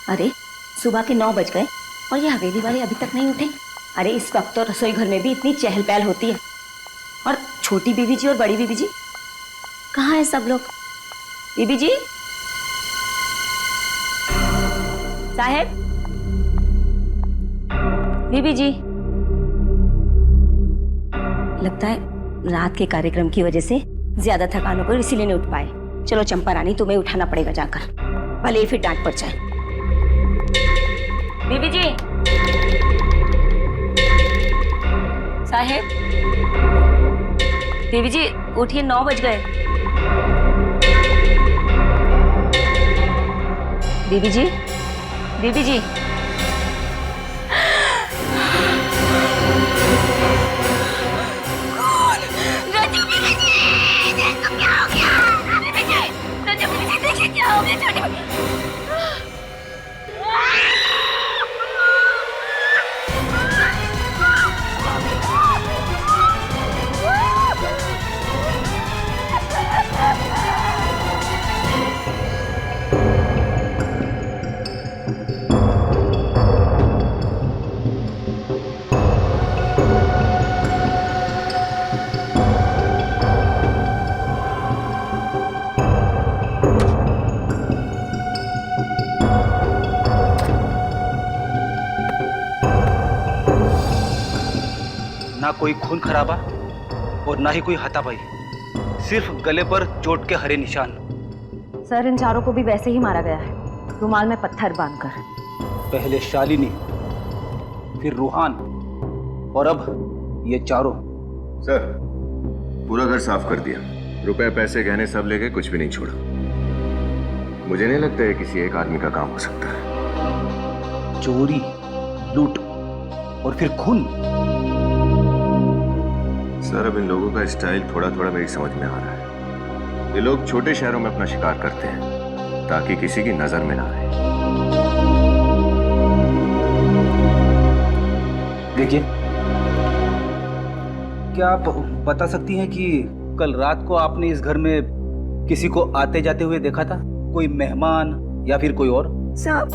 अरे सुबह के 9 बज गए और ये हवेली वाले अभी तक नहीं उठे। अरे इस वक्त तो रसोई घर में भी इतनी चहल पहल होती है। और छोटी बीबी जी और बड़ी बीबी जी कहाँ है सब लोग? बीबी जी, साहब, बीबी जी। लगता है रात के कार्यक्रम की वजह से ज्यादा थकान होकर इसीलिए नहीं उठ पाए। चलो चंपा रानी, तुम्हें उठाना पड़ेगा जाकर, भले ही फिर डांट पड़ जाए। बीबी जी, साहेब, बीबी जी उठिए, 9 बज गए। बीबी जी, बीबी जी। क्या हो गया छोटी? ना कोई खून खराबा और ना ही कोई हाथापाई, सिर्फ गले पर चोट के हरे निशान। सर, इन चारों को भी वैसे ही मारा गया है, रुमाल में पत्थर बांधकर। पहले शालिनी, फिर रूहान और अब ये चारों। सर, पूरा घर साफ कर दिया, रुपए पैसे गहने सब लेके कुछ भी नहीं छोड़ा। मुझे नहीं लगता है किसी एक आदमी का काम हो सकता है। चोरी, लूट और फिर खून। सर, अब इन लोगों का स्टाइल थोड़ा थोड़ा मेरी समझ में आ रहा है। ये लोग छोटे शहरों में अपना शिकार करते हैं ताकि किसी की नजर में ना आए। देखिए, क्या आप बता सकती हैं कि कल रात को आपने इस घर में किसी को आते जाते हुए देखा था? कोई मेहमान या फिर कोई और? साहब,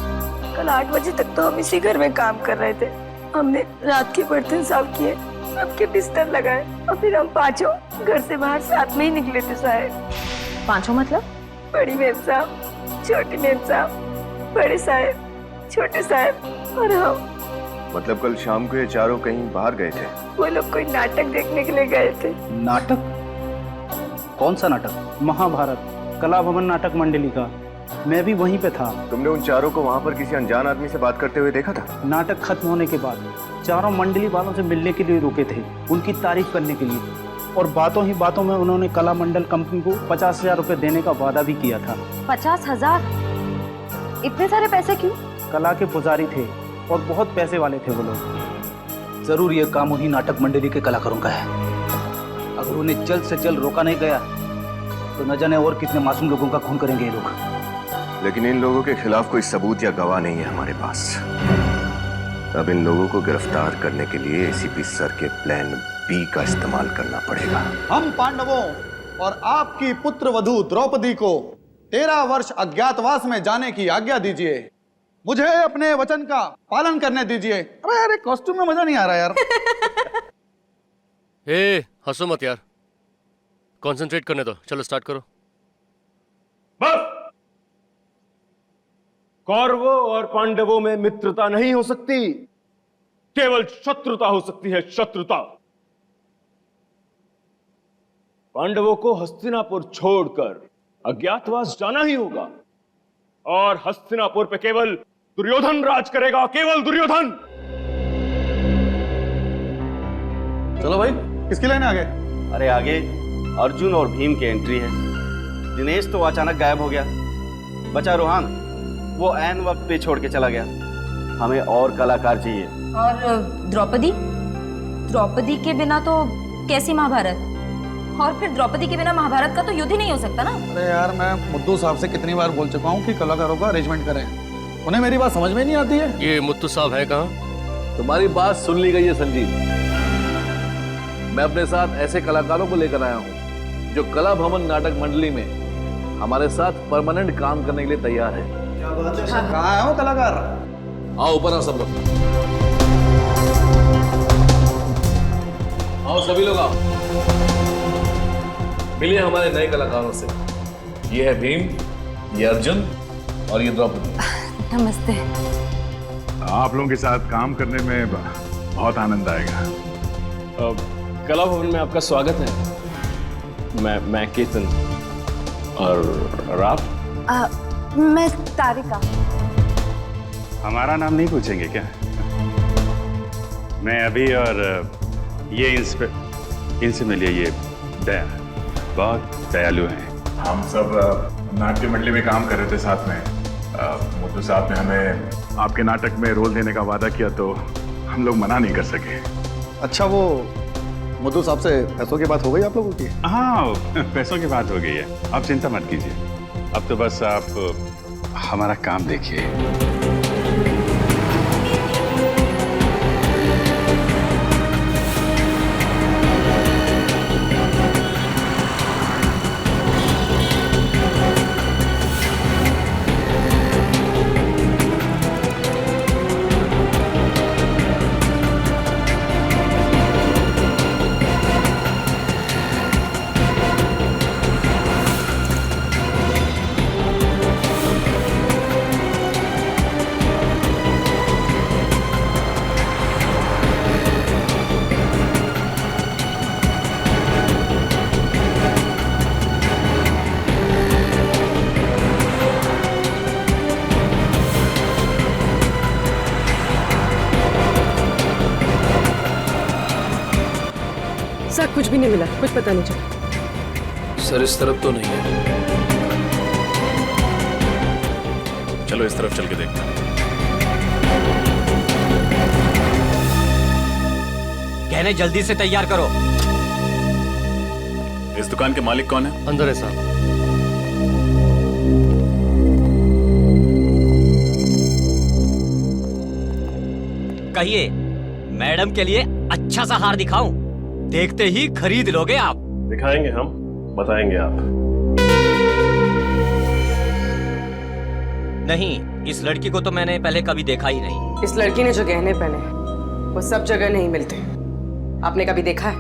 कल 8 बजे तक तो हम इसी घर में काम कर रहे थे। हमने रात के बर्तन साफ किए, सबके बिस्तर लगाए और फिर हम पांचों घर से बाहर साथ में ही निकले थे। साहब, पांचों मतलब? बड़ी मेम साहब, छोटी मेम साहब, बड़े साहब, छोटे साहब और हम। मतलब कल शाम को ये चारों कहीं बाहर गए थे? वो लोग कोई नाटक देखने के लिए गए थे। नाटक? कौन सा नाटक? महाभारत कला भवन नाटक मंडली का। मैं भी वहीं पे था। तुमने उन चारों को वहां पर किसी अनजान आदमी से बात करते हुए देखा था? नाटक खत्म होने के बाद चारों मंडली वालों से मिलने के लिए रुके थे, उनकी तारीफ करने के लिए। और बातों ही बातों में उन्होंने कला मंडल कंपनी को 50,000 रुपए देने का वादा भी किया था। 50,000? इतने सारे पैसे क्यों? कला के पुजारी थे और बहुत पैसे वाले थे वो लोग। जरूर ये काम उन्हीं नाटक मंडली के कलाकारों का है। अगर उन्हें जल्द से जल्द रोका नहीं गया तो न जाने और कितने मासूम लोगों का खून करेंगे ये लोग। लेकिन इन लोगों के खिलाफ कोई सबूत या गवाह नहीं है हमारे पास। अब इन लोगों को गिरफ्तार करने के लिए एसीपी सर के प्लान बी का इस्तेमाल करना पड़ेगा। हम पांडवों और आपकी पुत्र वधू द्रौपदी को 13 वर्ष अज्ञातवास में जाने की आज्ञा दीजिए। मुझे अपने वचन का पालन करने दीजिए। अरे यार, कॉस्ट्यूम में मजा नहीं आ रहा यार। हंसो मत यार, कंसंट्रेट करने दो। चलो स्टार्ट करो। बस! कौरवों और पांडवों में मित्रता नहीं हो सकती, केवल शत्रुता हो सकती है, शत्रुता। पांडवों को हस्तिनापुर छोड़कर अज्ञातवास जाना ही होगा और हस्तिनापुर पे केवल दुर्योधन राज करेगा, केवल दुर्योधन। चलो भाई, किसकी लाइन आगे? अरे आगे अर्जुन और भीम की एंट्री है। दिनेश तो अचानक गायब हो गया, बचा रूहान, वो ऐन वक्त पे छोड़ के चला गया। हमें और कलाकार चाहिए। और द्रौपदी? द्रौपदी के बिना तो कैसी महाभारत? और फिर द्रौपदी के बिना महाभारत का तो युद्ध ही नहीं हो सकता ना। अरे यार, मैं मुद्दू साहब से कितनी बार बोल चुका हूँ कि कलाकारों का अरेंजमेंट करें, उन्हें मेरी बात समझ में नहीं आती है। ये मुत्तू साहब है कहाँ? तुम्हारी बात सुन ली गई है संजीव। मैं अपने साथ ऐसे कलाकारों को लेकर आया हूँ जो कला भवन नाटक मंडली में हमारे साथ परमानेंट काम करने के लिए तैयार है। कहाँ है वो कलाकार? आओ ऊपर आओ सब लोग, आओ सभी लोग आओ, मिलिए हमारे नए कलाकारों से। ये है भीम, ये अर्जुन और ये द्रौपदी। नमस्ते। आप लोगों के साथ काम करने में बहुत आनंद आएगा। कला भवन में आपका स्वागत है। मैं केतन और आप? मैं तारिका। हमारा नाम नहीं पूछेंगे क्या? मैं अभी, और ये इनसे मिलिए, ये दया, बहुत दयालु हैं। हम सब नाट्य मंडली में काम कर रहे थे साथ में। मुद्दू साहब ने हमें आपके नाटक में रोल देने का वादा किया तो हम लोग मना नहीं कर सके। अच्छा, वो मुद्दू साहब से पैसों की बात हो गई आप लोगों की? हाँ, पैसों की बात हो गई है, आप चिंता मत कीजिए। अब तो बस आप हमारा काम देखिए। सर कुछ भी नहीं मिला, कुछ पता नहीं चला। सर इस तरफ तो नहीं है, चलो इस तरफ चल के देखते हैं। गहने जल्दी से तैयार करो। इस दुकान के मालिक कौन है? अंदर है साहब। कहिए, मैडम के लिए अच्छा सा हार दिखाऊं? देखते ही खरीद लोगे आप। दिखाएंगे हम, बताएंगे आप। नहीं, इस लड़की को तो मैंने पहले कभी देखा ही नहीं। इस लड़की ने जो गहने पहने वो सब जगह नहीं मिलते। आपने कभी देखा है?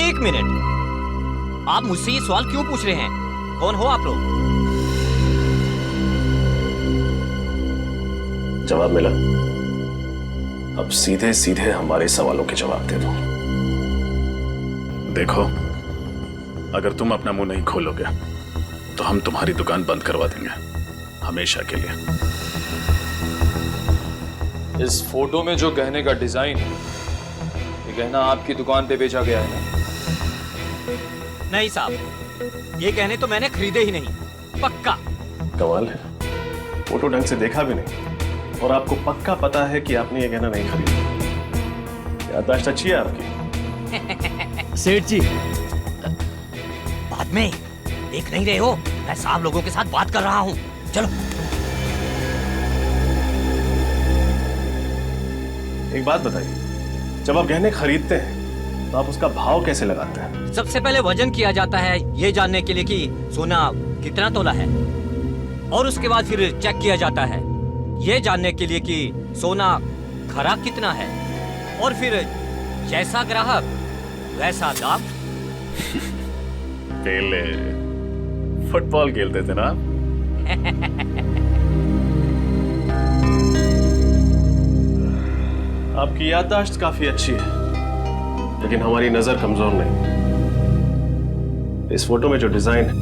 एक मिनट, आप मुझसे ये सवाल क्यों पूछ रहे हैं? कौन हो आप लोग? जवाब मिला? अब सीधे सीधे हमारे सवालों के जवाब दे दो। देखो, अगर तुम अपना मुंह नहीं खोलोगे तो हम तुम्हारी दुकान बंद करवा देंगे, हमेशा के लिए। इस फोटो में जो गहने का डिजाइन है, ये गहना आपकी दुकान पे बेचा गया है ना? नहीं साहब, ये गहने तो मैंने खरीदे ही नहीं, पक्का। कमाल है, फोटो ढंग से देखा भी नहीं और आपको पक्का पता है कि आपने ये गहना नहीं खरीदा। याददाश्त अच्छी है आपकी। सेठ जी, बाद में देख नहीं रहे हो, मैं साहब लोगों के साथ बात कर रहा हूँ। चलो। एक बात बताइए, जब आप गहने खरीदते हैं तो आप उसका भाव कैसे लगाते हैं? सबसे पहले वजन किया जाता है, ये जानने के लिए कि सोना कितना तोला है, और उसके बाद फिर चेक किया जाता है, ये जानने के लिए कि सोना खरा कितना है, और फिर जैसा ग्राहक वैसा दाम। पहले फुटबॉल खेलते थे ना? आपकी याददाश्त काफी अच्छी है, लेकिन हमारी नजर कमजोर नहीं। इस फोटो में जो डिजाइन है,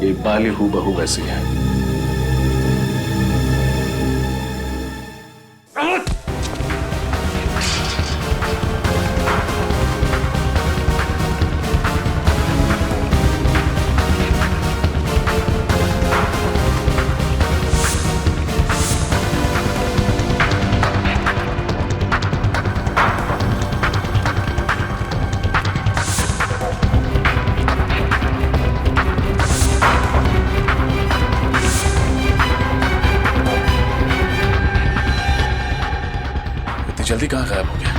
ये बाली हूबहू वैसी है। जल्दी कहाँ गायब हो गया?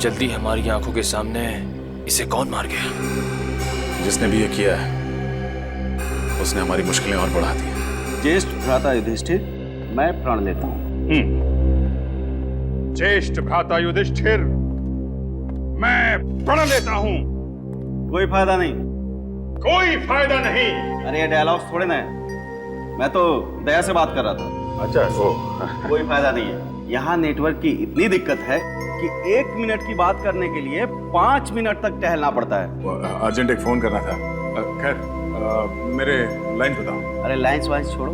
जल्दी हमारी आंखों के सामने इसे कौन मार गया? जिसने भी ये किया है उसने हमारी मुश्किलें और बढ़ा दी। ज्येष्ठ भ्राता युधिष्ठिर, मैं प्रण लेता हूँ। ज्येष्ठ भ्राता युधिष्ठिर, मैं प्रण लेता हूँ। कोई फायदा नहीं। कोई फायदा नहीं। अरे ये डायलॉग्स थोड़े ना है, मैं तो दया से बात कर रहा था। अच्छा कोई फायदा नहीं है। यहाँ नेटवर्क की इतनी दिक्कत है कि 1 मिनट की बात करने के लिए 5 मिनट तक टहलना पड़ता है। अर्जेंट एक फोन करना था। खैर मेरे लाइन बताओ। अरे लाइन्स वाइन्स छोड़ो,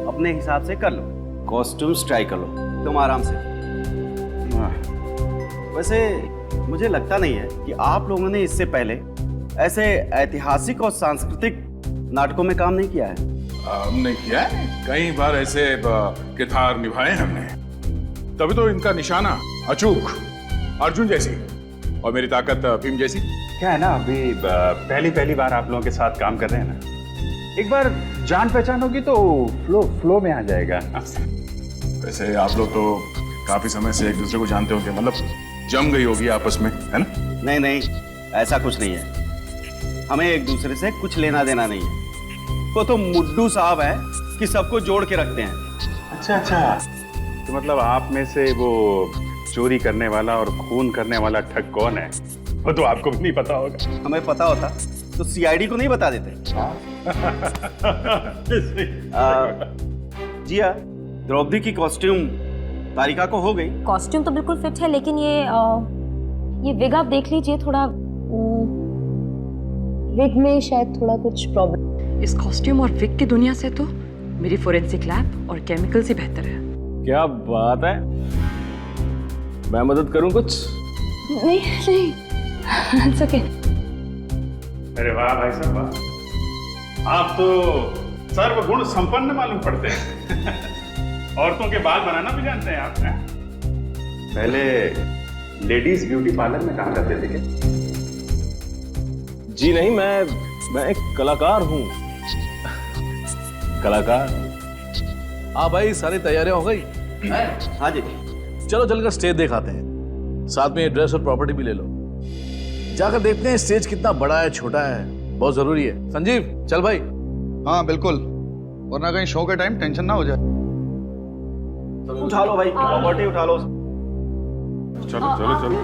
अपने हिसाब से कर लो। कॉस्ट्यूम्स ट्राई कर लो तुम आराम से। वैसे मुझे लगता नहीं है कि आप लोगों ने इससे पहले ऐसे ऐतिहासिक और सांस्कृतिक नाटकों में काम नहीं किया है। हमने किया है, कई बार ऐसे किरदार निभाए हमने, तभी तो इनका निशाना अचूक अर्जुन जैसी और मेरी ताकत भीम जैसी। क्या है ना, अभी पहली बार आप लोगों के साथ काम कर रहे हैं ना, एक बार जान पहचान होगी तो फ्लो में आ जाएगा। वैसे आप लोग तो काफी समय से एक दूसरे को जानते होंगे, मतलब जम गई होगी आपस में, है ना? नहीं नहीं, ऐसा कुछ नहीं है। हमें एक दूसरे से कुछ लेना देना नहीं है। वो तो मुड्डू साहब है कि सबको जोड़ के रखते हैं। अच्छा, तो मतलब आप में से वो चोरी करने वाला और खून करने वाला ठग कौन है, वो तो आपको भी नहीं पता होगा। हमें पता होता तो सीआईडी को नहीं बता देते। जी हाँ, द्रौपदी की कॉस्ट्यूम तारिका को हो गई। कॉस्ट्यूम तो बिल्कुल फिट है, लेकिन ये विग आप देख लीजिए, थोड़ा विग में शायद थोड़ा कुछ प्रॉब्लम। इस कॉस्ट्यूम और विग की दुनिया से तो मेरी फोरेंसिक लैब और केमिकल्स ही बेहतर है। क्या बात है, मैं मदद करूं कुछ? नहीं It's okay. अरे वाह भाई साहब वाह, आप तो सर्वगुण संपन्न मालूम पड़ते हैं। औरतों के बाल बनाना भी जानते हैं आप? पहले लेडीज ब्यूटी पार्लर में काम करते थे क्या? जी नहीं, मैं एक कलाकार हूँ। कलाकार? हाँ भाई, सारी तैयारियां हो गई? हाँ जी। चलो चलकर स्टेज दिखाते हैं, साथ में ड्रेस और प्रॉपर्टी भी ले लो। जाकर देखते हैं स्टेज कितना बड़ा है छोटा है, बहुत जरूरी है। संजीव चल भाई। हाँ बिल्कुल, वरना कहीं शो के टाइम टेंशन ना हो जाए। उठा लो भाई, प्रॉपर्टी उठा लो। चलो चलो चलो।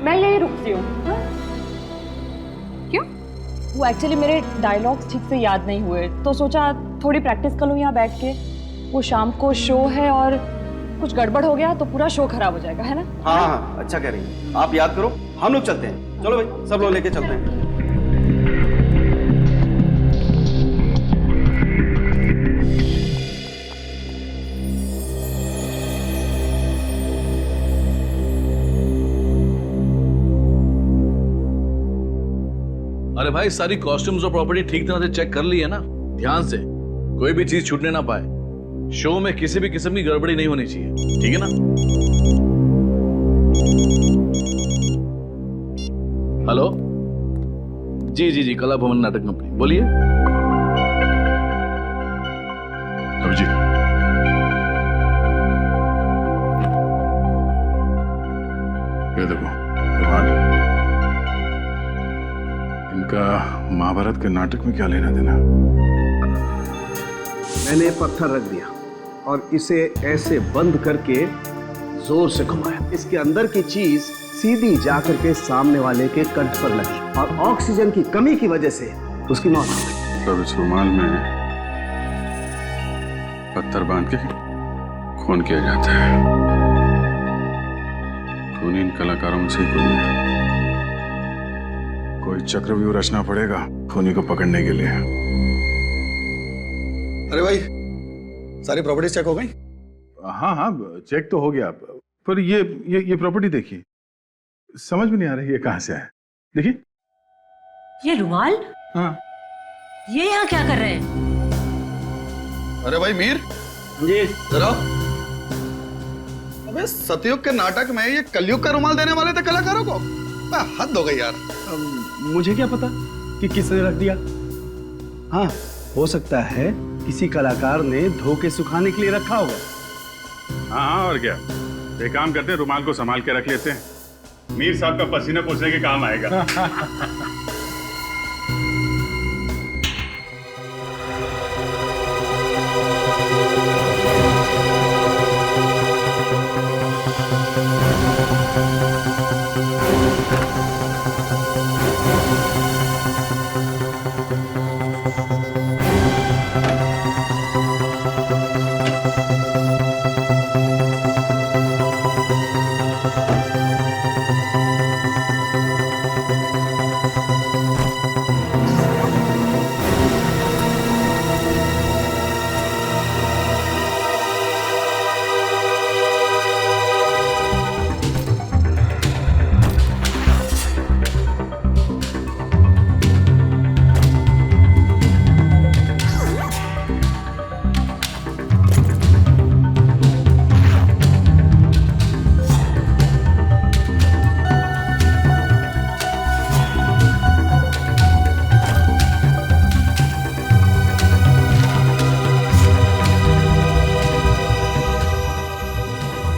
मैं यही रुकती हूँ। क्यों? वो एक्चुअली मेरे डायलॉग्स ठीक से याद नहीं हुए, तो सोचा थोड़ी प्रैक्टिस कर लूँ यहाँ बैठ के। वो शाम को शो है और कुछ गड़बड़ हो गया तो पूरा शो खराब हो जाएगा, है ना? हाँ, अच्छा कह रही हैं। आप याद करो, हम लोग चलते हैं। चलो भाई, सब लोग लेके चलते हैं। अरे भाई, सारी कॉस्ट्यूम्स और प्रॉपर्टी ठीक तरह से चेक कर ली है ना? ध्यान से, कोई भी चीज छूटने ना पाए। शो में किसी भी किस्म की गड़बड़ी नहीं होनी चाहिए, ठीक है ना? हेलो, जी कला भवन नाटक कंपनी, बोलिए। अभिजीत, ये देखो रुमाल। इनका महाभारत के नाटक में क्या लेना देना? मैंने पत्थर रख दिया और इसे ऐसे बंद करके जोर से घुमाया। इसके अंदर की चीज सीधी जाकर के सामने वाले के कंठ पर लगी और ऑक्सीजन की कमी की वजह से उसकी मौत हो गई। तो इस रुमाल में पत्थर बांध के खून किया जाता है। खून इन कलाकारों में से ही कोई है। कोई चक्रव्यूह रचना पड़ेगा खूनी को पकड़ने के लिए। अरे भाई, सारी प्रॉपर्टी चेक हो गई? हाँ, चेक तो हो गया, पर ये प्रॉपर्टी देखिए, समझ में नहीं आ रही है कहां से है। देखिए ये रुमाल। हाँ, ये यहाँ क्या कर रहे हैं? अरे भाई मीर जी जरा। अबे सतयुग के नाटक में ये कलयुग का रुमाल देने वाले थे कलाकारों को? हद हो गई यार। मुझे क्या पता कि किसने रख दिया। हाँ, हो सकता है किसी कलाकार ने धो के सुखाने के लिए रखा होगा। हाँ, और क्या, एक काम करते हैं, रुमाल को संभाल के रख लेते हैं, मीर साहब का पसीना पोछने के काम आएगा।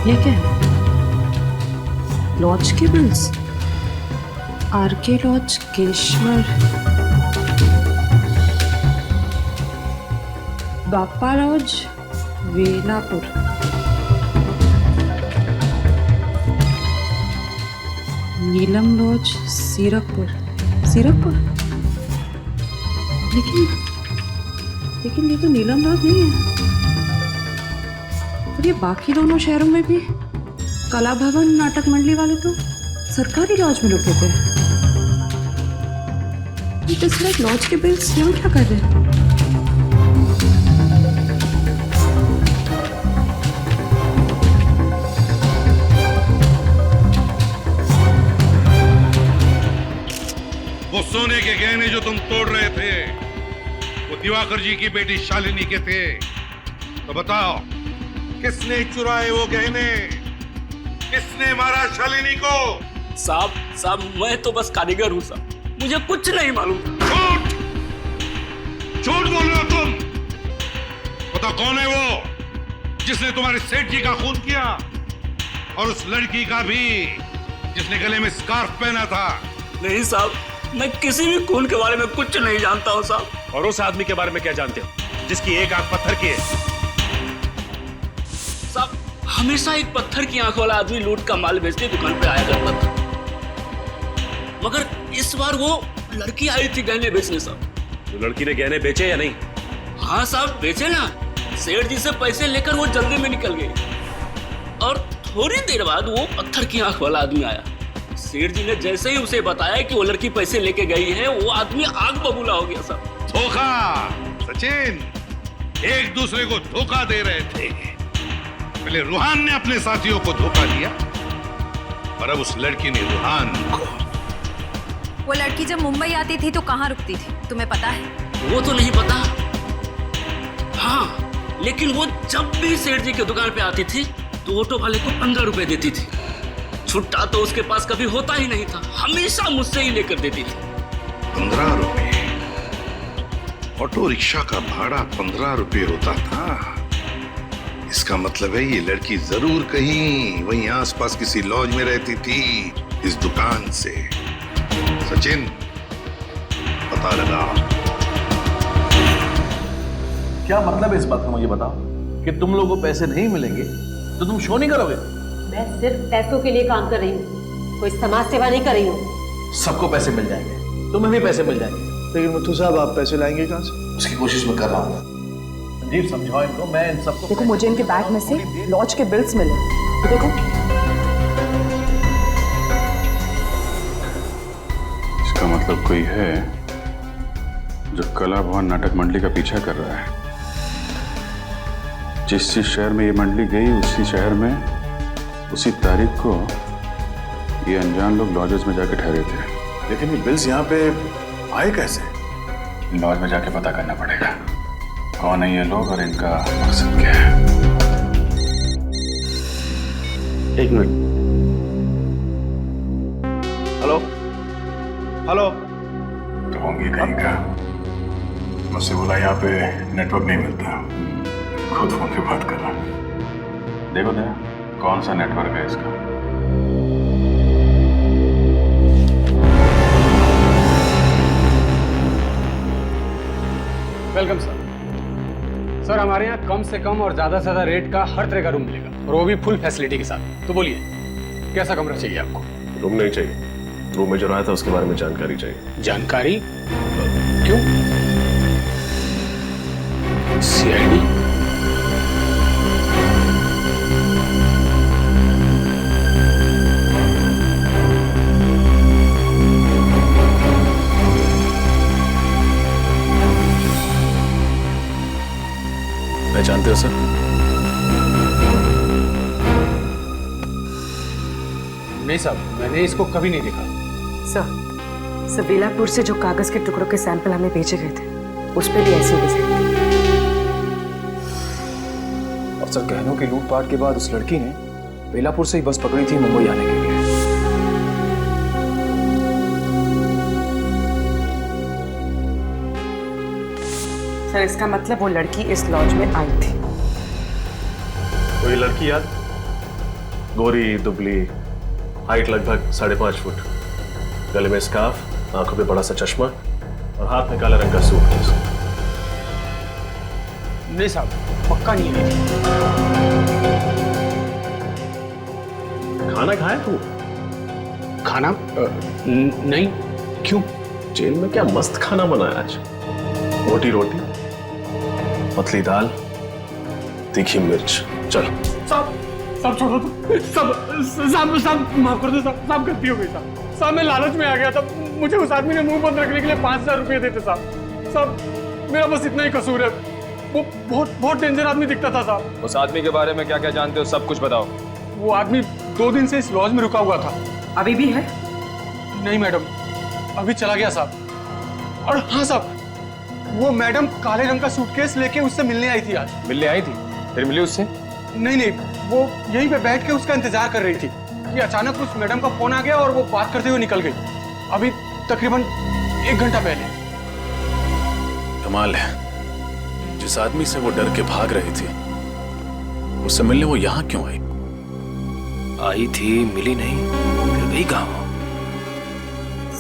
ये क्या है? लॉज के bills, RK lodge, Keshwar, Bappa lodge, Velapur. Neelam lodge, Zirakpur. Zirakpur? लेकिन ये तो नीलम लॉज नहीं है। और ये बाकी दोनों शहरों में भी कला भवन, नाटक मंडली वाले तो सरकारी लॉज में रुके थे। इस लॉज के बिल्स यहाँ क्या कर रहे हैं? वो सोने के गहने जो तुम तोड़ रहे थे वो दिवाकर जी की बेटी शालिनी के थे, तो बताओ किसने चुराए वो गहने? किसने मारा शालिनी को? साहब मैं तो बस कारीगर हूँ साहब, मुझे कुछ नहीं मालूम। झूठ झूठ बोल रहे हो तुम। बताओ कौन है वो जिसने तुम्हारे सेठ जी का खून किया, और उस लड़की का भी जिसने गले में स्कार्फ पहना था? नहीं साहब, मैं किसी भी खून के बारे में कुछ नहीं जानता हूँ साहब। और उस आदमी के बारे में क्या जानते हो जिसकी एक आंख पत्थर की है? साहब हमेशा एक पत्थर की आंख वाला आदमी लूट का माल बेचने दुकान पे आया करता था, मगर इस बार वो लड़की आई थी गहने बेचने साहब। तो लड़की ने गहने बेचे या नहीं? हाँ साहब बेचे ना। सेठ जी से पैसे लेकर वो जल्दी में निकल गई, और थोड़ी देर बाद वो पत्थर की आंख वाला आदमी आया। सेठ जी ने जैसे ही उसे बताया कि वो लड़की पैसे लेके गई है, वो आदमी आग बबूला हो गया साहब। धोखा सचिन, एक दूसरे को धोखा दे रहे थे। पहले रूहान ने अपने साथियों को धोखा दिया, और अब उस लड़की ने रूहान को। वो लड़की जब मुंबई आती थी तो कहाँ रुकती थी, तुम्हें पता है? वो तो नहीं पता। हाँ, लेकिन वो जब भी सेठ जी की दुकान पे आती थी तो ऑटो वाले को 15 रुपए देती थी। छुट्टा तो उसके पास कभी होता ही नहीं था, हमेशा मुझसे ही लेकर देती थी। 15 रुपए? ऑटो रिक्शा का भाड़ा 15 रुपए होता था? इसका मतलब है ये लड़की जरूर कहीं वहीं आसपास किसी लॉज में रहती थी इस दुकान से। सचिन पता लगा। क्या मतलब है इस बात का, मुझे बताओ कि तुम लोगों को पैसे नहीं मिलेंगे तो तुम शो नहीं करोगे? मैं सिर्फ पैसों के लिए काम कर रही हूँ, कोई समाज सेवा नहीं कर रही हूँ। सबको पैसे मिल जाएंगे, तुम्हें भी पैसे मिल जाएंगे। लेकिन मुथु साहब आप पैसे लाएंगे कहाँ से? उसकी कोशिश में कर रहा हूँ। संजीव समझाओ इनको, मैं इन सबको। देखो मुझे इनके बैग में से लॉज के बिल्स मिले, तो देखो। इसका मतलब कोई है जो कला भवन नाटक मंडली का पीछा कर रहा है। जिस शहर में ये मंडली गई उसी शहर में उसी तारीख को ये अनजान लोग लॉजेस में जाके ठहरे थे। लेकिन ये बिल्स यहाँ पे आए कैसे? लॉज में जाके पता करना पड़ेगा कौन है ये लोग और इनका मकसद क्या है। एक मिनट। Hello hello. तो होंगे कहीं का। मुझसे बोला यहाँ पे नेटवर्क नहीं मिलता, खुद फोन पे बात कर रहा। देखो दया, कौन सा नेटवर्क है इसका? हमारे यहाँ कम से कम और ज्यादा से ज्यादा रेट का हर तरह का रूम मिलेगा, और वो भी फुल फैसिलिटी के साथ। तो बोलिए कैसा कमरा चाहिए आपको? रूम नहीं चाहिए, रूम में जो रहा था उसके बारे में जानकारी चाहिए। जानकारी? क्यों? सीआईडी? जानते हो सर? नहीं साहब, मैंने इसको कभी नहीं देखा। सर बेलापुर से जो कागज के टुकड़ों के सैंपल हमें भेजे गए थे, उस पे भी ऐसी डिजाइन थी। और सर, गहनों की लूटपाट के बाद उस लड़की ने बेलापुर से ही बस पकड़ी थी मुंबई आने के लिए। सर इसका मतलब वो लड़की इस लॉज में आई थी। कोई लड़की याद? गोरी दुबली, हाइट लगभग 5.5 फुट, गले में स्कार्फ, आंखों पे बड़ा सा चश्मा और हाथ में काला रंग का सूट। नहीं साहब, पक्का नहीं है। खाना खाया तू? खाना? नहीं। क्यों? जेल में क्या मस्त खाना बनाया आज। मोटी रोटी, पतली दाल, तीखी मिर्च। चल सब छोड़ो तो। सब माफ कर दो साहब, गलती हो गई साहब। मैं लालच में आ गया था। मुझे उस आदमी ने मुंह बंद रखने के लिए 5000 रुपये देते साहब। मेरा बस इतना ही कसूर है। वो बहुत डेंजर आदमी दिखता था साहब। उस आदमी के बारे में क्या क्या जानते हो, सब कुछ बताओ। वो आदमी 2 दिन से इस लॉज में रुका हुआ था। अभी भी है? नहीं मैडम, अभी चला गया साहब। और हाँ साहब, वो मैडम काले रंग का सूटकेस लेके उससे मिलने आई थी आज। मिलने आई थी? फिर मिली उससे? नहीं, वो यहीं पे बैठ के उसका इंतजार कर रही थी कि अचानक उस मैडम का फोन आ गया और वो बात करते हुए निकल गई। अभी तकरीबन 1 घंटा पहले। कमाल है, जिस आदमी से वो डर के भाग रही थी, उससे मिलने वो यहाँ क्यों आई? आई थी, मिली नहीं, फिर गई कहाँ?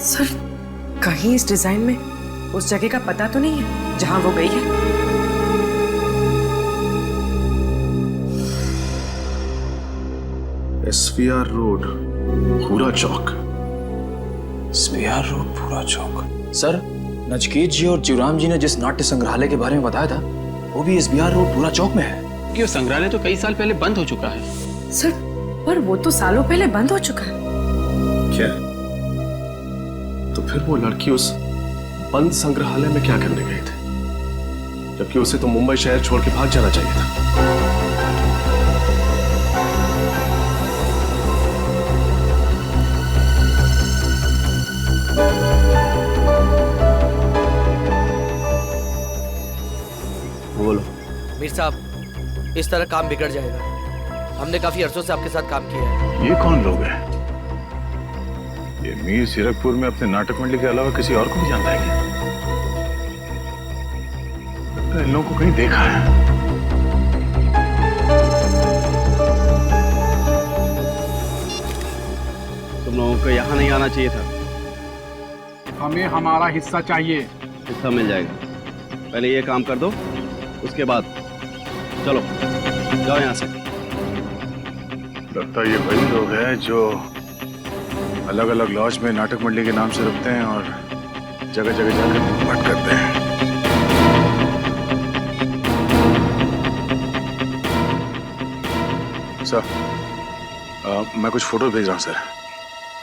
सर कहीं इस डिजाइन में उस जगह का पता तो नहीं है जहां वो गई है? SVR रोड, पूरा चौक। SVR रोड, पूरा चौक। सर, नचकेत जी और जीवराम जी ने जिस नाट्य संग्रहालय के बारे में बताया था, वो भी SVR रोड, पूरा चौक में है। कि वो संग्रहालय तो कई साल पहले बंद हो चुका है। सर पर वो तो सालों पहले बंद हो चुका है। क्या? तो फिर वो लड़की उस बंद संग्रहालय में क्या करने गई थी, जबकि उसे तो मुंबई शहर छोड़ के भाग जाना चाहिए था। बोलो। मीर साहब, इस तरह काम बिगड़ जाएगा। हमने काफी अरसों से आपके साथ काम किया है। ये कौन लोग हैं? ये मीर सीरकपुर में अपने नाटक मंडली के अलावा किसी और को भी जानता है क्या? इन लोगों को कहीं देखा है। तुम लोगों को यहाँ नहीं आना चाहिए था। हमें हमारा हिस्सा चाहिए। हिस्सा मिल जाएगा, पहले ये काम कर दो, उसके बाद चलो जाओ यहाँ से। लगता है ये वही लोग हैं जो अलग अलग लॉज में नाटक मंडली के नाम से रुकते हैं और जगह जगह जाकर लूटपाट करते हैं। सर, मैं कुछ फोटो भेज रहा हूँ सर।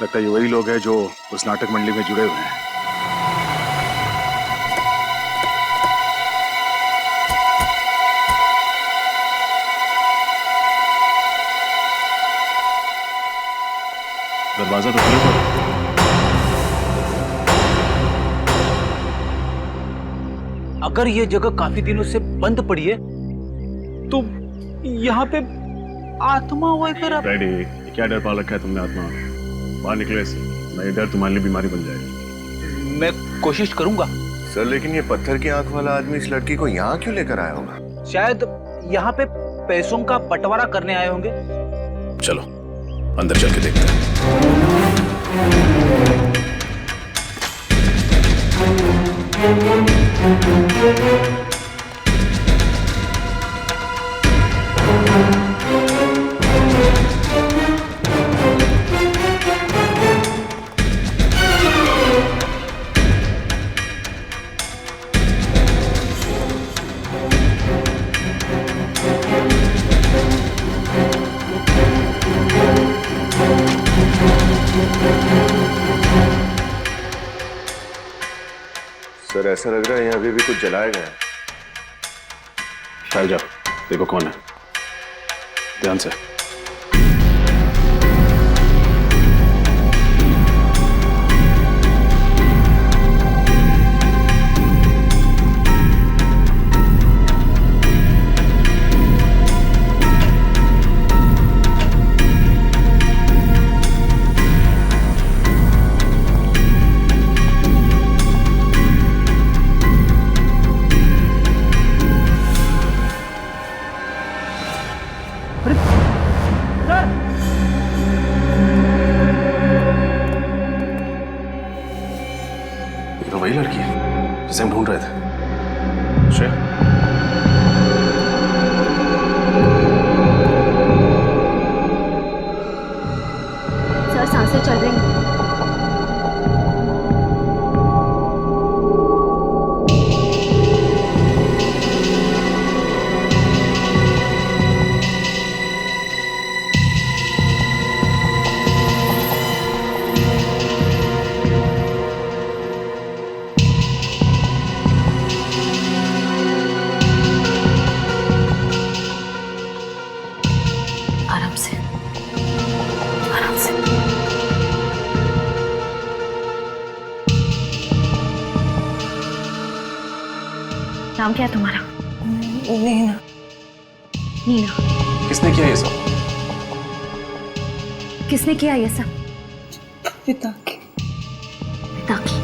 लगता है ये वही लोग हैं जो उस नाटक मंडली में जुड़े हुए हैं। दरवाजा तो खुला था। अगर ये जगह काफी दिनों से बंद पड़ी है तो यहाँ पे आत्मा वगैरह। डैडी, क्या डर पा रखा है तुमने आत्मा? बाहर निकले से, नहीं डर तुम्हारे लिए बीमारी बन जाएगी। मैं कोशिश करूंगा सर, लेकिन ये पत्थर की आंख वाला आदमी इस लड़की को यहाँ क्यों लेकर आया होगा? शायद यहाँ पे पैसों का बंटवारा करने आए होंगे। चलो अंदर चल के देखते हैं। सर ऐसा लग रहा है यहाँ अभी भी कुछ जलाया गया है। शायद जाओ देखो कौन है, ध्यान से। ये तो वही लड़की है जिसे हम ढूंढ रहे थे। श्रेया, सर सांसें चल रही हैं। आराम से, आराम से। नाम क्या है तुम्हारा? नीना। नीना, किसने किया ये सब? किसने किया ये सब? पिता की। पिता की।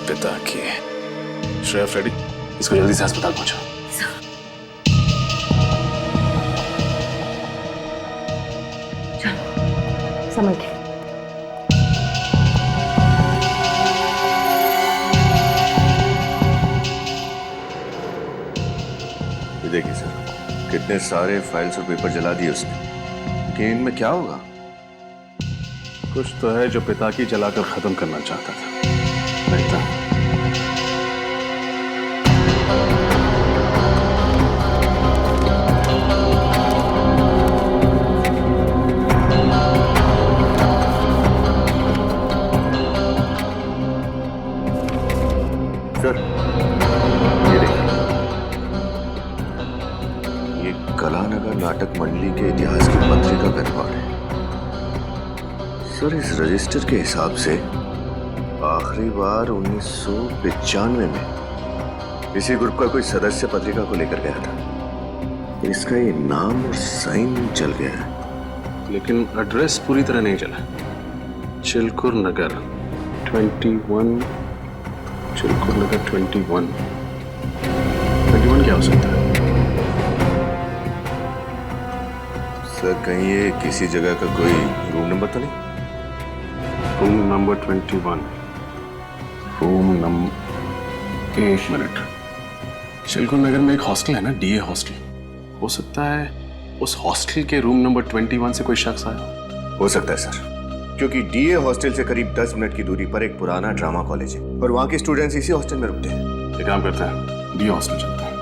पिता की। श्रेया, फ्रेडी, इसको जल्दी से अस्पताल पहुंचाओ। समझ गए। ये देखिए सर, कितने सारे फाइल्स और पेपर जला दिए उसने, लेकिन इनमें क्या होगा? कुछ तो है जो पिता की जलाकर खत्म करना चाहता था। देखता हूं। सर ये देखिए, ये कलानगर नाटक मंडली के इतिहास की पत्रिका का रिकॉर्ड है। सर इस रजिस्टर के हिसाब से आखिरी बार 1995 में इसी ग्रुप का कोई सदस्य पत्रिका को लेकर गया था। इसका ये नाम और साइन चल गया है, लेकिन एड्रेस पूरी तरह नहीं चला। चिलकुर नगर 21, चिलकुर नगर 21 क्या हो सकता है? सर कहीं ये किसी जगह का कोई रूम नंबर तो नहीं? रूम नंबर 21, रूम नंबर, एक मिनट। चिलकुर नगर में एक हॉस्टल है ना, डीए हॉस्टल। हो सकता है उस हॉस्टल के रूम नंबर 21 से कोई शख्स आया। हो सकता है सर, क्योंकि डीए हॉस्टल से करीब 10 मिनट की दूरी पर एक पुराना ड्रामा कॉलेज है और वहाँ के स्टूडेंट्स इसी हॉस्टल में रुकते हैं। एक काम करते हैं, डीए हॉस्टल चलते हैं,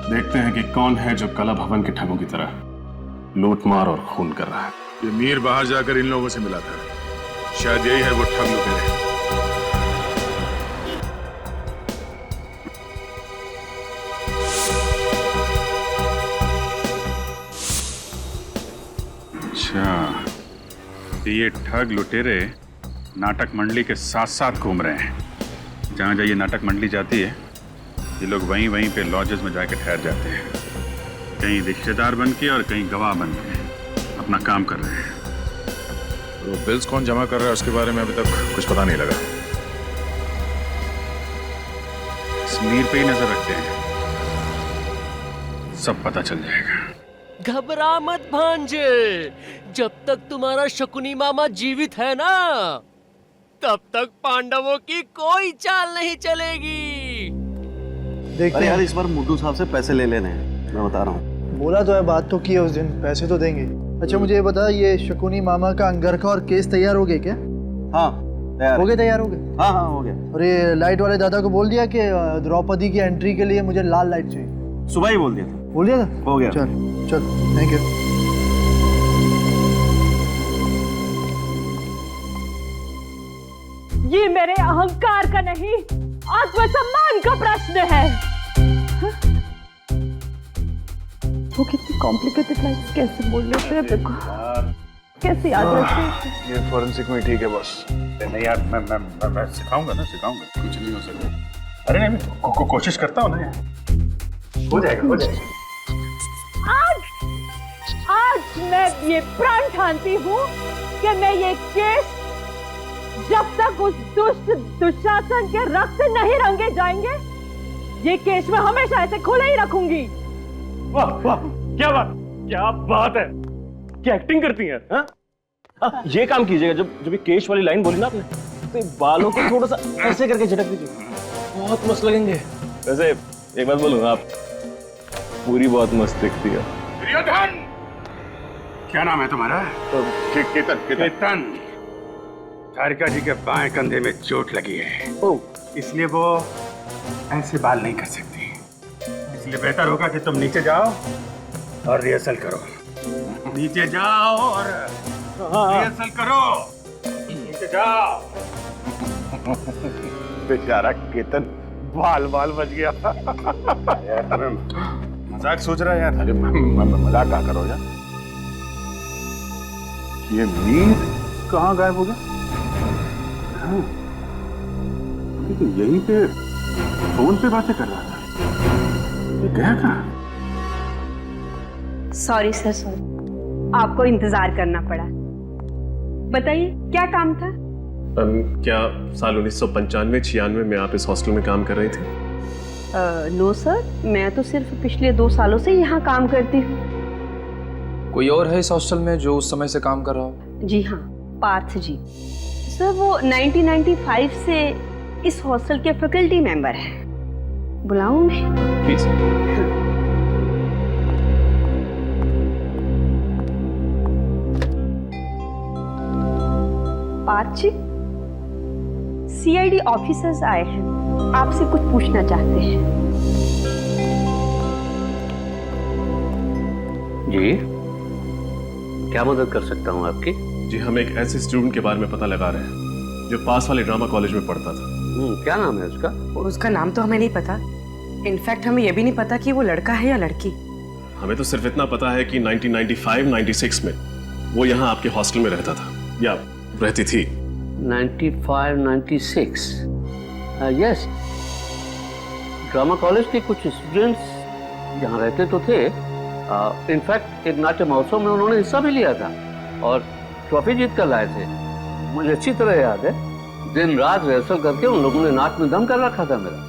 देखते हैं कि कौन है जो कला भवन के ठगों की तरह लूटमार और खून कर रहा है। ये मीर बाहर जाकर इन लोगों से मिला था, शायद यही है वो ठग लुटेरे। अच्छा, ये ठग लुटेरे नाटक मंडली के साथ साथ घूम रहे हैं। जहाँ जहाँ ये नाटक मंडली जाती है, ये लोग वहीं वहीं पे लॉजेस में जाके ठहर जाते हैं। कहीं रिश्तेदार बन के और कहीं गवाह बन के अपना काम कर रहे हैं। तो बिल्स कौन जमा कर रहा है उसके बारे में अभी तक कुछ पता नहीं लगा। मीर पे ही नजर रखते हैं, सब पता चल जाएगा। घबरा मत भांजे, जब तक तुम्हारा शकुनी मामा जीवित है ना, तब तक पांडवों की कोई चाल नहीं चलेगी। अरे यार, इस बार मुड्डू साहब से पैसे ले लेने हैं, मैं बता रहा हूँ। बोला तो है, बात तो की है उस दिन, पैसे तो देंगे। अच्छा मुझे ये बता, ये शकुनी मामा का अंगरखा और केस तैयार हो गए क्या? हाँ तैयार हो गए। तैयार हो गए? हाँ हाँ हो गए। और ये लाइट वाले दादा को बोल दिया कि द्रौपदी की एंट्री के लिए मुझे लाल लाइट चाहिए? सुबह ही बोल दिया था। बोल दिया था? हो गया। चल चल, थैंक यू। ये मेरे अहंकार का नहीं, आत्मसम्मान का प्रश्न है। वो कितनी कॉम्प्लिकेटेड लाइन्स कैसे बोल लेते हैं देखो, कैसे याद रखते हैं। ये फॉरेंसिक में ठीक है बॉस। नहीं यार, मैं सिखाऊंगा ना, सिखाऊंगा, कुछ नहीं हो सकता। अरे नहीं, मैं कोशिश करता हूँ ना यार, हो जाएगा, हो जाएगा। आज मैं ये प्रण ठानती हूँ कि मैं ये केस जब तक उस दुष्ट दुशासन के रक्त नहीं रंगे जाएंगे, ये केस मैं हमेशा ऐसे खुला ही रखूंगी। वाह वाह, क्या बात, क्या बात है, क्या एक्टिंग करती हैं? हाँ, ये काम कीजिएगा, जब ये केश वाली लाइन बोली ना आपने, तो बालों को थोड़ा सा ऐसे करके झटक दीजिए, बहुत मस्त लगेंगे। वैसे एक बात बोलूं, आप पूरी बहुत मस्त दिखती है। दुर्योधन, क्या नाम है तुम्हारा? केतन। तारिका जी के बाएं कंधे में चोट लगी है, इसलिए वो ऐसे बाल नहीं कर सकती। इसलिए बेहतर होगा कि तुम नीचे जाओ और रिहर्सल करो। नीचे जाओ और रिहर्सल करो। नीचे जाओ। बेचारा केतन बाल बच गया। यार तुम्हें मजाक सोच रहा है यार? अरे मजाक क्या करो यार, ये मीर कहाँ गायब हो गया? तो यहीं पे फोन पे बातें कर रहा था, ये गया कहाँ? सॉरी सर, सॉरी, आपको इंतजार करना पड़ा। बताइए क्या काम था? क्या साल 1995-96 में आप इस हॉस्टल में काम कर रही थी? नो सर, मैं तो सिर्फ पिछले 2 सालों से यहाँ काम करती हूँ। कोई और है इस हॉस्टल में जो उस समय से काम कर रहा हो? जी हाँ, पार्थ जी। सर वो 1995 से इस हॉस्टल के फैकल्टी मेंबर हैं। बुलाऊं मैं? Please. Parth ji, CID officers आए हैं, आपसे कुछ पूछना चाहते हैं। जी, क्या मदद कर सकता हूँ आपकी? जी, हम एक ऐसे स्टूडेंट के बारे में पता लगा रहे हैं जो पास वाले ड्रामा कॉलेज में पढ़ता था। क्या नाम है उसका? उसका नाम तो हमें नहीं पता। इनफैक्ट हमें यह भी नहीं पता कि वो लड़का है या लड़की। हमें तो सिर्फ इतना पता है कि 1995-96 में वो यहाँ आपके हॉस्टल में रहता था या रहती थी। 95-96, यस, ड्रामा कॉलेज के कुछ स्टूडेंट्स यहाँ रहते तो थे। इनफैक्ट एक नाट्य महोत्सव में उन्होंने हिस्सा भी लिया था और ट्रॉफी जीत कर लाए थे। मुझे अच्छी तरह याद है, दिन रात रिहर्सल करके उन लोगों ने नाच में दम कर रखा था मेरा।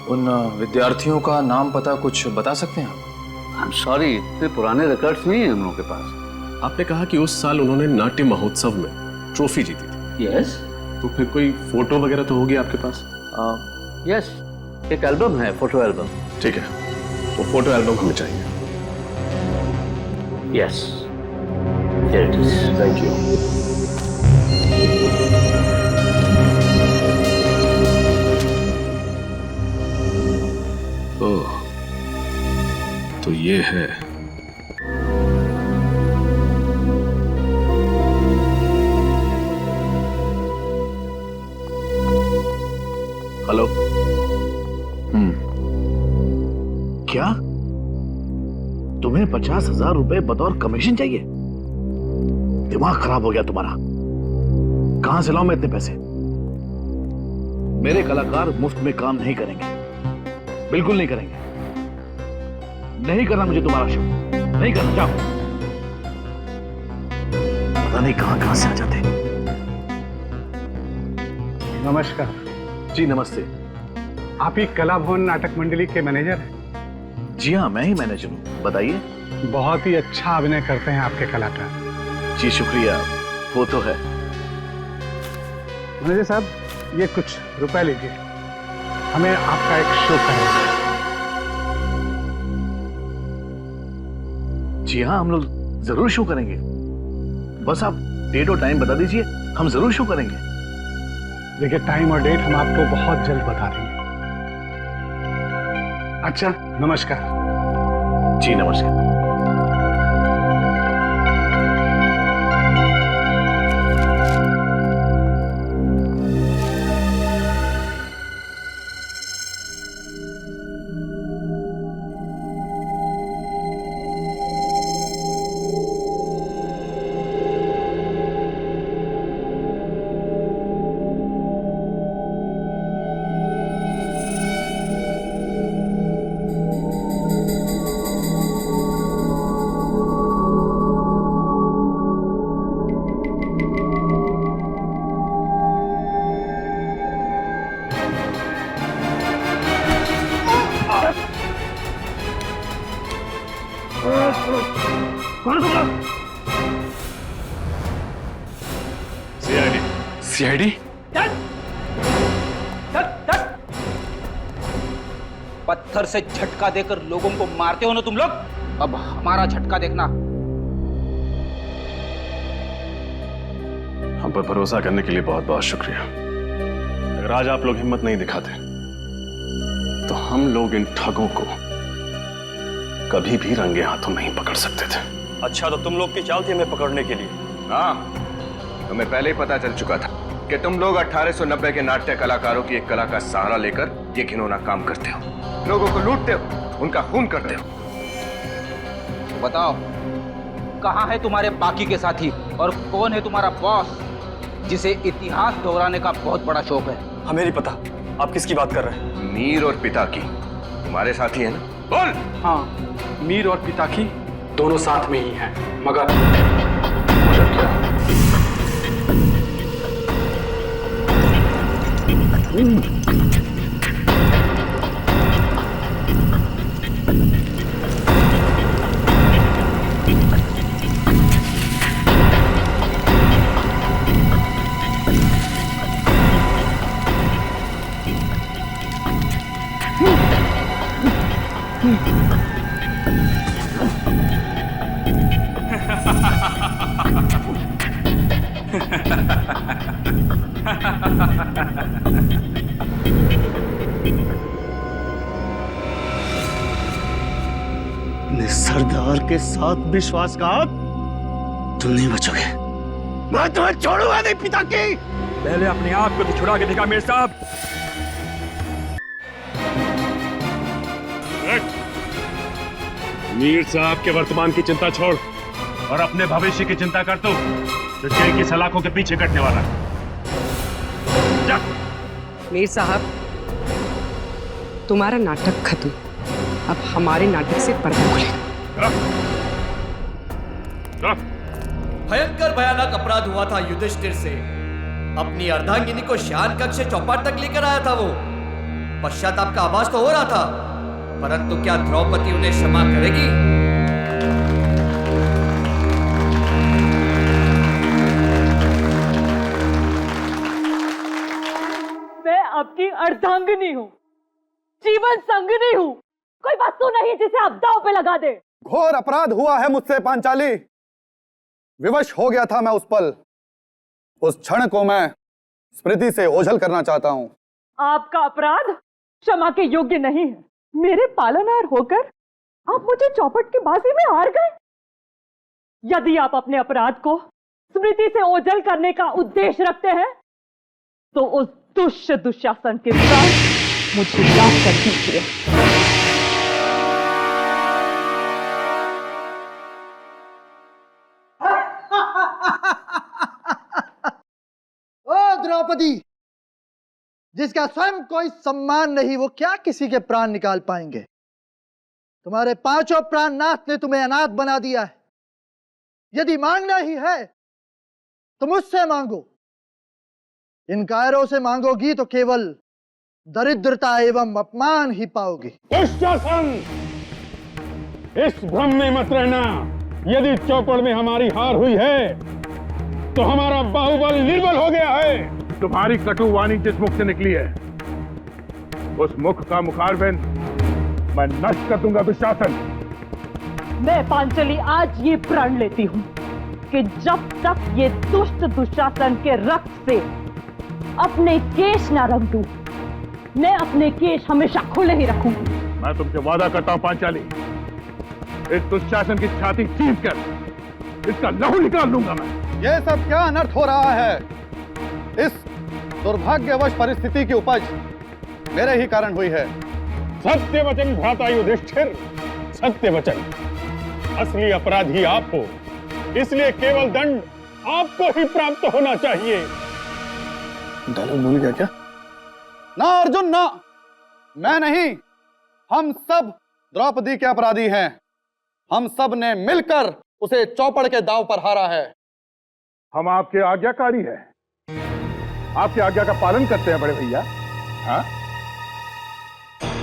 उन विद्यार्थियों का नाम पता कुछ बता सकते हैं आप? आई एम सॉरी, इतने पुराने रिकॉर्ड्स नहीं है हम लोगों के पास। आपने कहा कि उस साल उन्होंने नाट्य महोत्सव में ट्रॉफी जीती थी। यस। तो फिर कोई फोटो वगैरह तो होगी आपके पास? यस, एक एल्बम है, फोटो एल्बम। ठीक है, वो फोटो एल्बम हमें चाहिए। Yes, here it is. Thank you. ओह, तो ये है। हेलो। क्या तुम्हें 50,000 रुपए बतौर कमीशन चाहिए? दिमाग खराब हो गया तुम्हारा। कहां से लाऊं मैं इतने पैसे? मेरे कलाकार मुफ्त में काम नहीं करेंगे, बिल्कुल नहीं करेंगे। नहीं करना मुझे तुम्हारा शो, नहीं करना। जाओ। पता नहीं कहां से आ जाते। नमस्कार जी। नमस्ते। आप ही कला भवन नाटक मंडली के मैनेजर हैं? जी हाँ, मैं ही मैनेजर हूँ। बताइए। बहुत ही अच्छा अभिनय करते हैं आपके कलाकार। जी शुक्रिया, वो तो है। मैनेजर साहब, ये कुछ रुपए लीजिए, हमें आपका एक शो करना है। जी हाँ, हम लोग जरूर शो करेंगे। बस आप डेट और टाइम बता दीजिए, हम जरूर शो करेंगे। देखिए, टाइम और डेट हम आपको बहुत जल्द बता देंगे। अच्छा, नमस्कार। जी नमस्कार। सीआईडी पत्थर से झटका देकर लोगों को मारते हो ना तुम लोग, अब हमारा झटका देखना। हम पर भरोसा करने के लिए बहुत बहुत शुक्रिया। अगर आज आप लोग हिम्मत नहीं दिखाते तो हम लोग इन ठगों को कभी भी रंगे हाथों नहीं पकड़ सकते थे। अच्छा, तो तुम लोग की चाल थी हमें पकड़ने के लिए? हाँ, हमें पहले ही पता चल चुका था कि तुम लोग 1890 के नाट्य कलाकारों की एक कला का सहारा लेकर ये घिनौना काम करते हो, लोगों को लूटते हो, उनका खून करते हो। तो बताओ, कहाँ है तुम्हारे बाकी के साथी और कौन है तुम्हारा बॉस जिसे इतिहास दोहराने का बहुत बड़ा शौक है? हमें नहीं पता आप किसकी बात कर रहे हैं। मीर और पिता की तुम्हारे साथी है ना? बोल। हाँ, मीर और पिता की दोनों साथ में ही हैं, मगर सरदार के साथ विश्वासघात, तुम नहीं बचोगे। मैं तुम्हें छोड़ूंगा नहीं पिता की। पहले अपने आप को तो छुड़ा के दिखा मीर साहब। मीर साहब के वर्तमान की चिंता छोड़ और अपने भविष्य की चिंता कर तू, जो जेल की सलाखों के पीछे कटने वाला है। मीर साहब, तुम्हारा नाटक खत्म, अब हमारे नाटक से पर्दा खुलेगा। भयंकर भयानक अपराध हुआ था युधिष्ठिर से। अपनी अर्धांगिनी को शयन कक्ष से चौपाट तक लेकर आया था वो। पश्चाताप का आभास तो हो रहा था, परंतु क्या द्रौपदी उन्हें क्षमा करेगी? मैं आपकी अर्धांगिनी हूँ, जीवन संगिनी हूँ, कोई वस्तु नहीं जिसे आप दांव पे लगा दे। घोर अपराध हुआ है मुझसे पांचाली। विवश हो गया था मैं उस पल, उस क्षण को मैं स्मृति से ओझल करना चाहता हूं। आपका अपराध क्षमा के योग्य नहीं है। मेरे पालनहार होकर आप मुझे चौपट की बाजी में हार गए। यदि आप अपने अपराध को स्मृति से ओझल करने का उद्देश्य रखते हैं तो उस दुष्ट दुशासन के साथ मुझे याद कर दीजिए। ओ द्रौपदी, जिसका स्वयं कोई सम्मान नहीं, वो क्या किसी के प्राण निकाल पाएंगे? तुम्हारे पांचों प्राणनाथ ने तुम्हें अनाथ बना दिया है। यदि मांगना ही है तो मुझसे मांगो। इन कायरों से मांगोगी तो केवल दरिद्रता एवं अपमान ही पाओगी। दुशासन, इस भ्रम में मत रहना। यदि चौपड़ में हमारी हार हुई है तो हमारा बाहुबल निर्बल हो गया है। तुम्हारी कटु वाणी जिस मुख से निकली है, उस मुख का मुखारबिंद मैं नष्ट कर दूंगा दुशासन। मैं पांचली आज ये प्रण लेती हूँ कि जब तक ये दुष्ट दुशासन के रक्त से अपने केश न रंग दूं, मैं अपने केश हमेशा खुले ही रखूंगी। मैं तुमसे वादा करता हूं पांचाली, इस दुशासन की छाती चीर कर इसका लहू निकाल लूंगा मैं। ये सब क्या अनर्थ हो रहा है? इस दुर्भाग्यवश परिस्थिति की उपज मेरे ही कारण हुई है। सत्य वचन भ्राता युधिष्ठिर, सत्य वचन। असली अपराधी आप हो, इसलिए केवल दंड आपको ही प्राप्त होना चाहिए। डायलॉग भूल गया क्या? ना अर्जुन ना, मैं नहीं, हम सब द्रौपदी के अपराधी हैं। हम सब ने मिलकर उसे चौपड़ के दांव पर हारा है। हम आपके आज्ञाकारी हैं, आपकी आज्ञा का पालन करते हैं बड़े भैया। हाँ,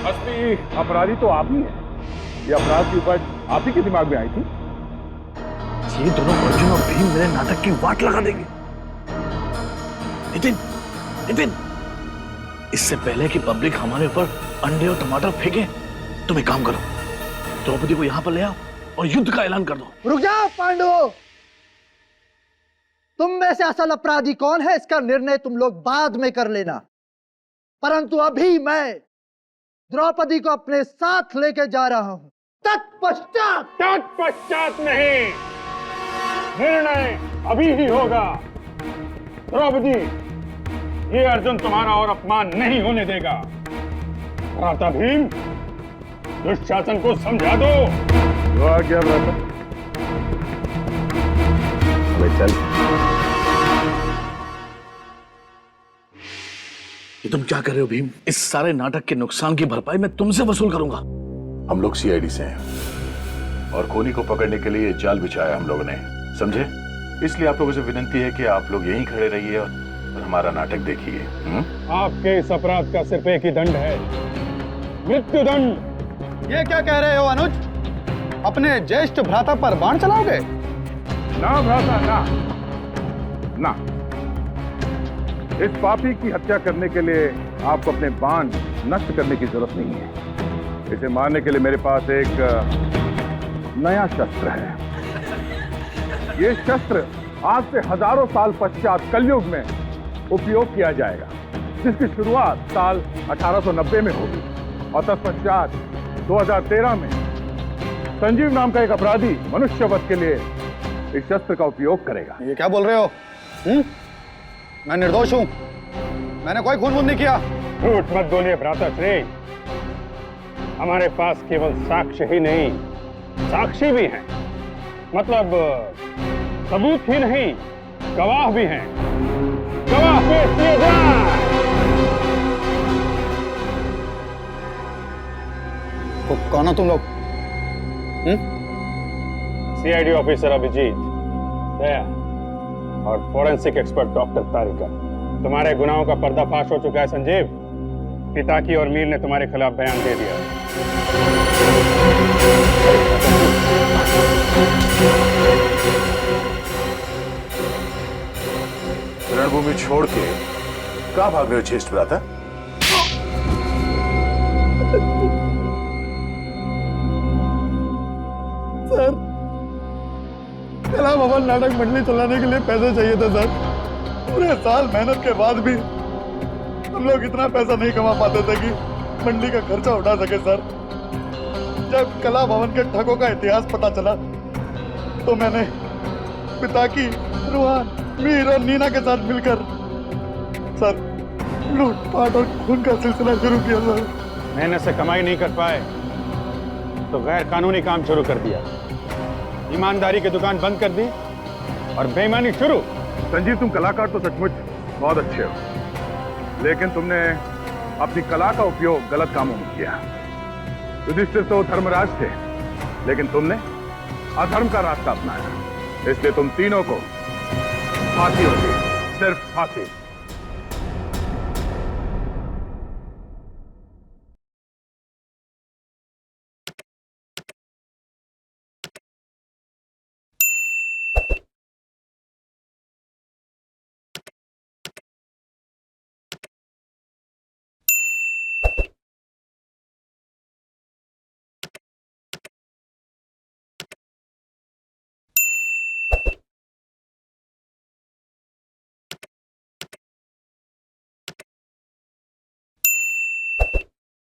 असली अपराधी तो आप ही हैं। ये अपराध की उपज आप ही के दिमाग में आई थी? ये दोनों अर्जुन और भीम मेरे नाटक की वाट लगा देंगे। नितिन, नितिन, इससे पहले कि पब्लिक हमारे ऊपर अंडे और टमाटर फेंके, तुम एक काम करो, द्रौपदी को यहां पर ले आओ और युद्ध का ऐलान कर दो। रुक जाओ पांडवों, तुम में से असल अपराधी कौन है इसका निर्णय तुम लोग बाद में कर लेना, परंतु अभी मैं द्रौपदी को अपने साथ लेके जा रहा हूं। तत्पश्चात नहीं, निर्णय अभी ही होगा। द्रौपदी, ये अर्जुन तुम्हारा और अपमान नहीं होने देगा। भ्राता भीम, दुशासन को समझा दो। तो आ गया भ्राता, चल। ये तुम क्या कर रहे हो भीम? इस सारे नाटक के नुकसान की भरपाई मैं तुमसे वसूल करूंगा। हम लोग सीआईडी से हैं और खूनी को पकड़ने के लिए जाल बिछाया हम लोगों ने, समझे? इसलिए आप लोगों से विनती है कि आप लोग यहीं खड़े रहिए और हमारा नाटक देखिए। आपके इस अपराध का सिर्फ एक ही दंड है, मृत्युदंड। ये क्या कह रहे हो अनुज? अपने ज्येष्ठ भ्राता पर बाण चलाओगे? ना भ्राता, ना ना। इस पापी की हत्या करने के लिए आपको अपने बाण नष्ट करने की जरूरत नहीं है। इसे मारने के लिए मेरे पास एक नया शस्त्र है। ये शस्त्र आज से हजारों साल पश्चात कलयुग में उपयोग किया जाएगा, जिसकी शुरुआत साल 1890 में होगी और तत्पश्चात 2013 में संजीव नाम का एक अपराधी मनुष्य वध के लिए इस शस्त्र का उपयोग करेगा। ये क्या बोल रहे हो? मैं निर्दोष हूं, मैंने कोई खून नहीं किया। झूठ मत बोलिए भ्राता श्री, हमारे पास केवल साक्ष्य ही नहीं, साक्षी भी हैं, मतलब सबूत ही नहीं, गवाह भी हैं। गवाह पेश किए जाएं। तो कौन हो तुम लोग? सीआईडी ऑफिसर अभिजीत, दया और फॉरेंसिक एक्सपर्ट डॉक्टर तारिका। तुम्हारे गुनाहों का पर्दाफाश हो चुका है संजीव। पिताकी और मीर ने तुम्हारे खिलाफ बयान दे दिया। रणभूमि छोड़ के कहां भाग रहे हो ज्येष्ठ भ्राता? सर, कला भवन नाटक मंडली चलाने के लिए पैसे चाहिए थे सर। पूरे साल मेहनत के बाद भी हम लोग इतना पैसा नहीं कमा पाते थे कि मंडली का खर्चा उठा सके सर। जब कला भवन के ठगों का इतिहास पता चला तो मैंने पिताकी, रोहन, मीर और नीना के साथ मिलकर सर लूटपाट और खून का सिलसिला शुरू किया सर। मेहनत से कमाई नहीं कर पाए तो गैर कानूनी काम शुरू कर दिया, ईमानदारी की दुकान बंद कर दी और बेईमानी शुरू। संजीव, तुम कलाकार तो सचमुच बहुत अच्छे हो, लेकिन तुमने अपनी कला का उपयोग गलत कामों में किया। युधिष्ठिर तो धर्मराज थे, लेकिन तुमने अधर्म का रास्ता अपनाया, इसलिए तुम तीनों को फांसी होगी, सिर्फ फांसी।